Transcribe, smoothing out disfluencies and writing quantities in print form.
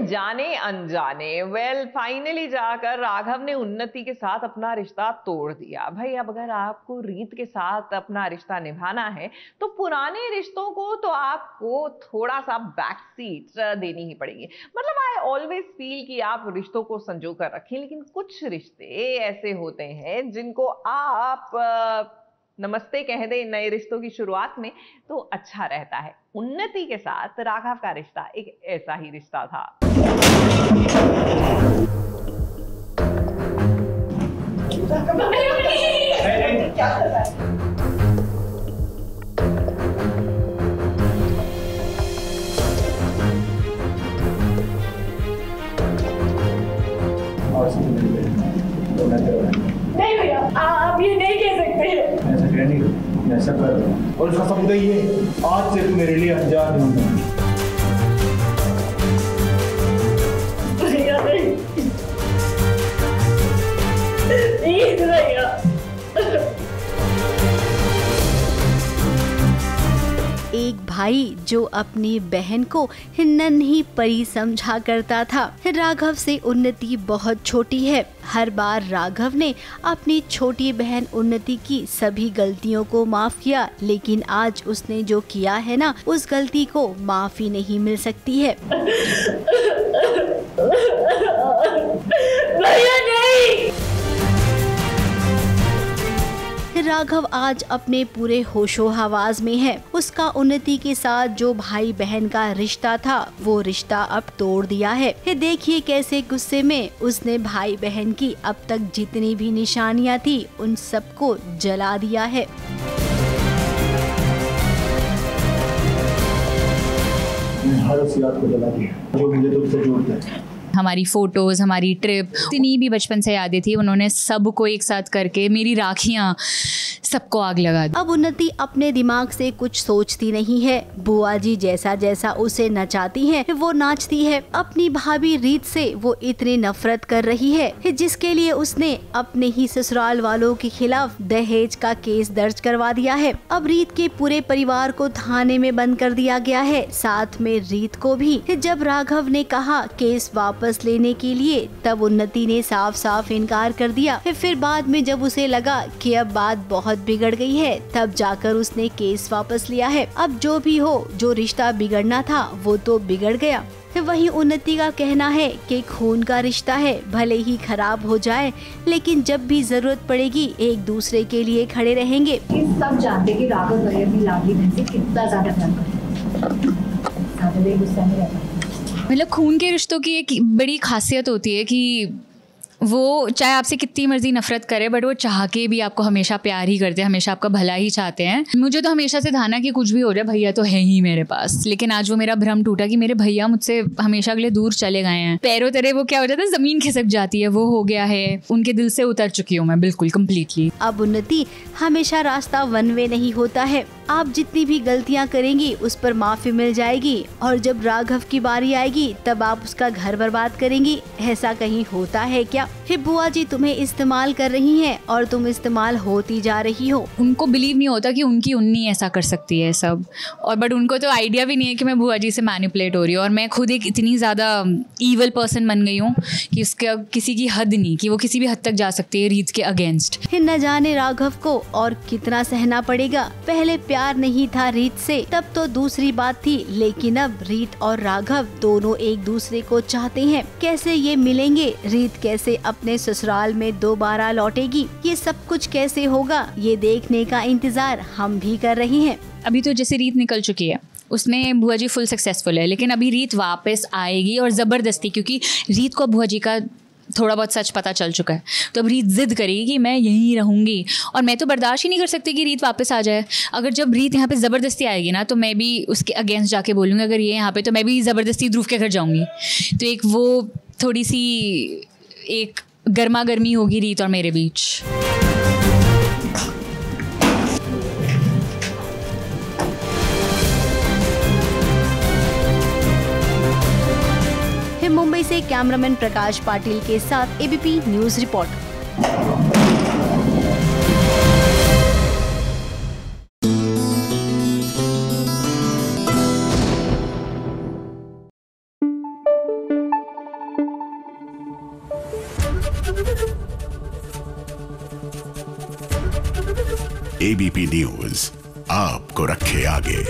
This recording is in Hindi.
जाने अनजाने फाइनली जाकर राघव ने उन्नति के साथ अपना रिश्ता तोड़ दिया। भाई अब अगर आपको रीत के साथ अपना रिश्ता निभाना है तो पुराने रिश्तों को तो आपको थोड़ा सा बैक सीट देनी ही पड़ेगी। मतलब आई ऑलवेज फील कि आप रिश्तों को संजो कर रखें, लेकिन कुछ रिश्ते ऐसे होते हैं जिनको आप नमस्ते कह दे नए रिश्तों की शुरुआत में तो अच्छा रहता है। उन्नति के साथ राघव का रिश्ता एक ऐसा ही रिश्ता था। क्या कर रहा है? नहीं भैया, आप ये नहीं कह सकते। ऐसा कह नहीं, मैं ऐसा कर रहा हूँ और उसका सबूत ये आज से तू मेरे लिए अनजान नहीं होगा। भैया नहीं, प्लीज भैया। एक भाई जो अपनी बहन को नन्ही परी समझा करता था। राघव से उन्नति बहुत छोटी है। हर बार राघव ने अपनी छोटी बहन उन्नति की सभी गलतियों को माफ किया, लेकिन आज उसने जो किया है ना, उस गलती को माफी नहीं मिल सकती है। भैया नहीं। राघव आज अपने पूरे होशो हवास में है। उसका उन्नति के साथ जो भाई बहन का रिश्ता था वो रिश्ता अब तोड़ दिया है। देखिए कैसे गुस्से में उसने भाई बहन की अब तक जितनी भी निशानियां थी उन सबको जला दिया है। हर उस याद को जला दिया जो मुझे तुझसे जोड़ता है। हमारी फोटोज, हमारी ट्रिप, इतनी भी बचपन से यादें थी, उन्होंने सबको एक साथ करके मेरी राखियाँ सबको आग लगा दी। अब उन्नति अपने दिमाग से कुछ सोचती नहीं है। बुआ जी जैसा जैसा उसे नचाती हैं, वो नाचती है। अपनी भाभी रीत से वो इतनी नफरत कर रही है जिसके लिए उसने अपने ही ससुराल वालों के खिलाफ दहेज का केस दर्ज करवा दिया है। अब रीत के पूरे परिवार को थाने में बंद कर दिया गया है, साथ में रीत को भी। जब राघव ने कहा केस वापस लेने के लिए तब उन्नति ने साफ साफ इनकार कर दिया। फिर बाद में जब उसे लगा कि अब बात बहुत बिगड़ गई है तब जाकर उसने केस वापस लिया है। अब जो भी हो, जो रिश्ता बिगड़ना था वो तो बिगड़ गया। वहीं उन्नति का कहना है कि खून का रिश्ता है, भले ही खराब हो जाए लेकिन जब भी जरूरत पड़ेगी एक दूसरे के लिए खड़े रहेंगे। सब जानते कि राघव भाई अपनी लाडली बहन से कितना ज्यादा प्यार करते हैं, गुस्सा में रहता है। मतलब खून के रिश्तों की एक बड़ी खासियत होती है कि वो चाहे आपसे कितनी मर्जी नफरत करे बट वो चाह के भी आपको हमेशा प्यार ही करते हैं, हमेशा आपका भला ही चाहते हैं। मुझे तो हमेशा से था ना कि कुछ भी हो जाए भैया तो है ही मेरे पास, लेकिन आज वो मेरा भ्रम टूटा कि मेरे भैया मुझसे हमेशा के लिए दूर चले गए हैं। पैरों तले वो क्या हो जाता है, जमीन खिसक जाती है, वो हो गया है। उनके दिल से उतर चुकी हूँ मैं बिल्कुल कम्प्लीटली। अब उन्नति हमेशा रास्ता वन वे नहीं होता है। आप जितनी भी गलतियाँ करेंगी उस पर माफी मिल जाएगी और जब राघव की बारी आएगी तब आप उसका घर बर्बाद करेंगी। ऐसा कहीं होता है क्या? बुआ जी तुम्हें इस्तेमाल कर रही हैं और तुम इस्तेमाल होती जा रही हो। उनको बिलीव नहीं होता कि उनकी उन्नी ऐसा कर सकती है सब, और बट उनको तो आइडिया भी नहीं है कि मैं बुआ जी से मैनिपुलेट हो रही हूँ और मैं खुद एक इतनी ज़्यादा ईवल पर्सन बन गई हूँ कि उसका किसी की हद नहीं, कि वो किसी भी हद तक जा सकती है रीत के अगेंस्ट। न जाने राघव को और कितना सहना पड़ेगा। पहले प्यार नहीं था रीत से तब तो दूसरी बात थी, लेकिन अब रीत और राघव दोनों एक दूसरे को चाहते हैं। कैसे ये मिलेंगे? रीत कैसे अपने ससुराल में दोबारा लौटेगी? ये सब कुछ कैसे होगा ये देखने का इंतजार हम भी कर रहे हैं। अभी तो जैसे रीत निकल चुकी है, उसमें बुआ जी फुल सक्सेसफुल है, लेकिन अभी रीत वापस आएगी और ज़बरदस्ती, क्योंकि रीत को बुआ जी का थोड़ा बहुत सच पता चल चुका है, तो अब रीत जिद करेगी कि मैं यहीं रहूँगी और मैं तो बर्दाश्त ही नहीं कर सकती कि रीत वापस आ जाए। अगर जब रीत यहाँ पे ज़बरदस्ती आएगी ना तो मैं भी उसके अगेंस्ट जाके बोलूँगी, अगर ये यहाँ पे तो मैं भी ज़बरदस्ती ध्रुव के घर जाऊँगी। तो एक वो थोड़ी सी एक गर्मा गर्मी होगी रीत और मेरे बीच। मुंबई से कैमरामैन प्रकाश पाटिल के साथ ABP news report. ABP news आपको रखे आगे।